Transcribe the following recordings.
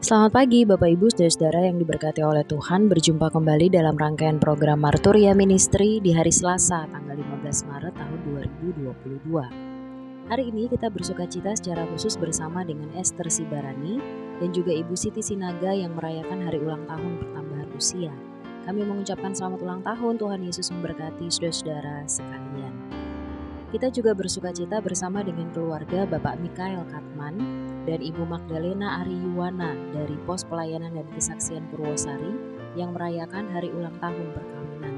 Selamat pagi Bapak Ibu Saudara-saudara yang diberkati oleh Tuhan. Berjumpa kembali dalam rangkaian program Marturia Ministry di hari Selasa tanggal 15 Maret tahun 2022. Hari ini kita bersukacita secara khusus bersama dengan Esther Sibarani dan juga Ibu Siti Sinaga yang merayakan hari ulang tahun pertambahan usia. Kami mengucapkan selamat ulang tahun, Tuhan Yesus memberkati saudara-saudara sekalian. Kita juga bersukacita bersama dengan keluarga Bapak Mikael Katman dan Ibu Magdalena Ariyuwana dari Pos Pelayanan dan Kesaksian Purwosari yang merayakan hari ulang tahun perkawinan.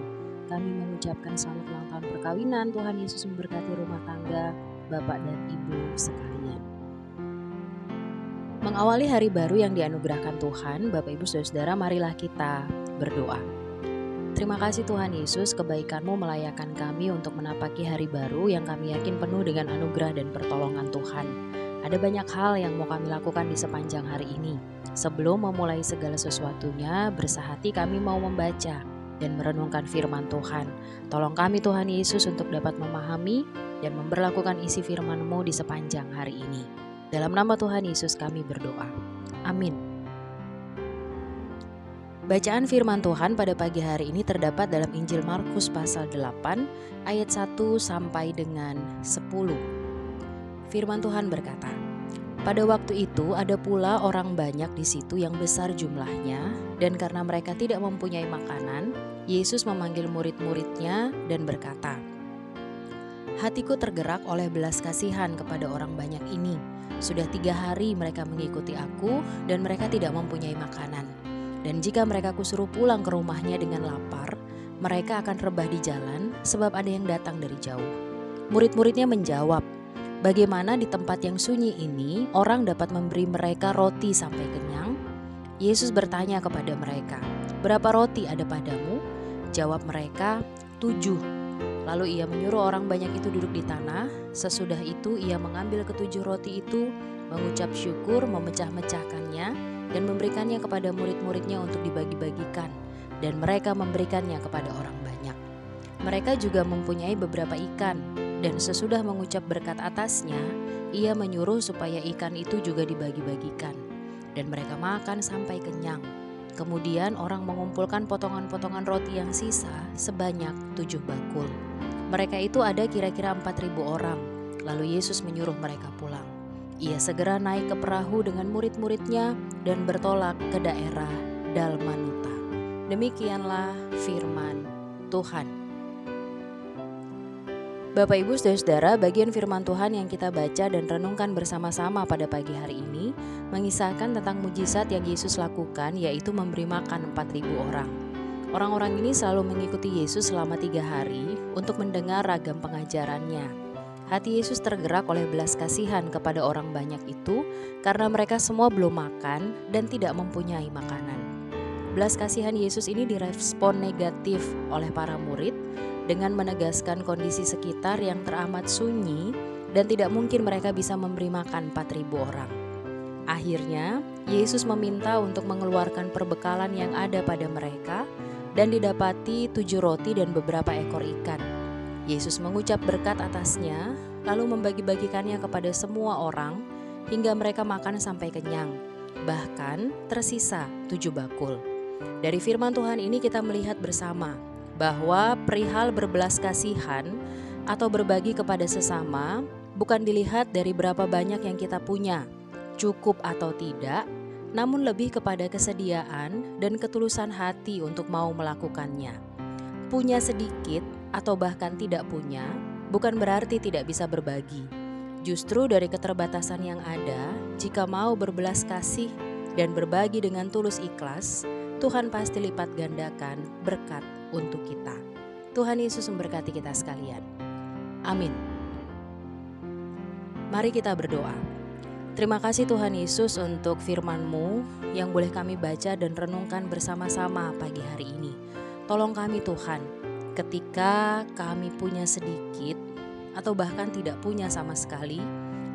Kami mengucapkan selamat ulang tahun perkawinan, Tuhan Yesus memberkati rumah tangga Bapak dan Ibu sekalian. Mengawali hari baru yang dianugerahkan Tuhan, Bapak Ibu Saudara, marilah kita berdoa. Terima kasih Tuhan Yesus, kebaikan-Mu melayakkan kami untuk menapaki hari baru yang kami yakin penuh dengan anugerah dan pertolongan Tuhan. Ada banyak hal yang mau kami lakukan di sepanjang hari ini. Sebelum memulai segala sesuatunya, bersahati kami mau membaca dan merenungkan firman Tuhan. Tolong kami Tuhan Yesus untuk dapat memahami dan memberlakukan isi firman-Mu di sepanjang hari ini. Dalam nama Tuhan Yesus kami berdoa. Amin. Bacaan firman Tuhan pada pagi hari ini terdapat dalam Injil Markus pasal 8 ayat 1 sampai dengan 10. Firman Tuhan berkata, "Pada waktu itu ada pula orang banyak di situ yang besar jumlahnya, dan karena mereka tidak mempunyai makanan, Yesus memanggil murid-muridnya dan berkata, 'Hatiku tergerak oleh belas kasihan kepada orang banyak ini. Sudah 3 hari mereka mengikuti aku dan mereka tidak mempunyai makanan. Dan jika mereka kusuruh pulang ke rumahnya dengan lapar, mereka akan rebah di jalan sebab ada yang datang dari jauh.' Murid-muridnya menjawab, 'Bagaimana di tempat yang sunyi ini orang dapat memberi mereka roti sampai kenyang?' Yesus bertanya kepada mereka, 'Berapa roti ada padamu?' Jawab mereka, 7. Lalu ia menyuruh orang banyak itu duduk di tanah. Sesudah itu ia mengambil ke-7 roti itu, mengucap syukur, memecah-mecahkannya, dan memberikannya kepada murid-muridnya untuk dibagi-bagikan, dan mereka memberikannya kepada orang banyak. Mereka juga mempunyai beberapa ikan, dan sesudah mengucap berkat atasnya, ia menyuruh supaya ikan itu juga dibagi-bagikan, dan mereka makan sampai kenyang. Kemudian orang mengumpulkan potongan-potongan roti yang sisa sebanyak 7 bakul. Mereka itu ada kira-kira 4.000 orang. Lalu Yesus menyuruh mereka pulang. Ia segera naik ke perahu dengan murid-muridnya dan bertolak ke daerah Dalmanuta. Demikianlah firman Tuhan. Bapak Ibu Saudara-saudara, bagian firman Tuhan yang kita baca dan renungkan bersama-sama pada pagi hari ini mengisahkan tentang mujizat yang Yesus lakukan, yaitu memberi makan 4.000 orang. Orang-orang ini selalu mengikuti Yesus selama 3 hari untuk mendengar ragam pengajarannya. Hati Yesus tergerak oleh belas kasihan kepada orang banyak itu karena mereka semua belum makan dan tidak mempunyai makanan. Belas kasihan Yesus ini direspon negatif oleh para murid dengan menegaskan kondisi sekitar yang teramat sunyi dan tidak mungkin mereka bisa memberi makan 4.000 orang. Akhirnya, Yesus meminta untuk mengeluarkan perbekalan yang ada pada mereka dan didapati 7 roti dan beberapa ekor ikan. Yesus mengucap berkat atasnya, lalu membagi-bagikannya kepada semua orang hingga mereka makan sampai kenyang. Bahkan tersisa 7 bakul. Dari firman Tuhan ini kita melihat bersama bahwa perihal berbelas kasihan atau berbagi kepada sesama bukan dilihat dari berapa banyak yang kita punya, cukup atau tidak, namun lebih kepada kesediaan dan ketulusan hati untuk mau melakukannya. Punya sedikit atau bahkan tidak punya bukan berarti tidak bisa berbagi. Justru dari keterbatasan yang ada, jika mau berbelas kasih dan berbagi dengan tulus ikhlas, Tuhan pasti lipat gandakan berkat untuk kita. Tuhan Yesus memberkati kita sekalian. Amin. Mari kita berdoa. Terima kasih Tuhan Yesus untuk firman-Mu yang boleh kami baca dan renungkan bersama-sama pagi hari ini. Tolong kami Tuhan, ketika kami punya sedikit atau bahkan tidak punya sama sekali,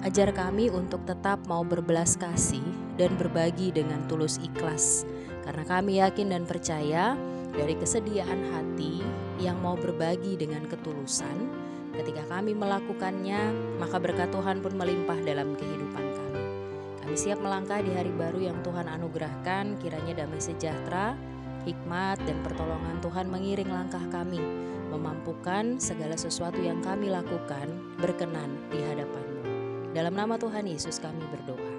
ajar kami untuk tetap mau berbelas kasih dan berbagi dengan tulus ikhlas. Karena kami yakin dan percaya dari kesediaan hati yang mau berbagi dengan ketulusan, ketika kami melakukannya, maka berkat Tuhan pun melimpah dalam kehidupan kami. Kami siap melangkah di hari baru yang Tuhan anugerahkan. Kiranya damai sejahtera, hikmat, dan pertolongan Tuhan mengiring langkah kami, memampukan segala sesuatu yang kami lakukan berkenan di hadapan-Mu. Dalam nama Tuhan Yesus kami berdoa.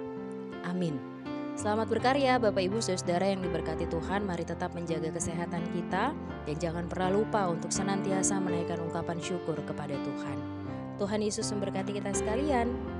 Amin. Selamat berkarya Bapak Ibu Saudara yang diberkati Tuhan. Mari tetap menjaga kesehatan kita dan jangan pernah lupa untuk senantiasa menaikkan ungkapan syukur kepada Tuhan. Tuhan Yesus memberkati kita sekalian.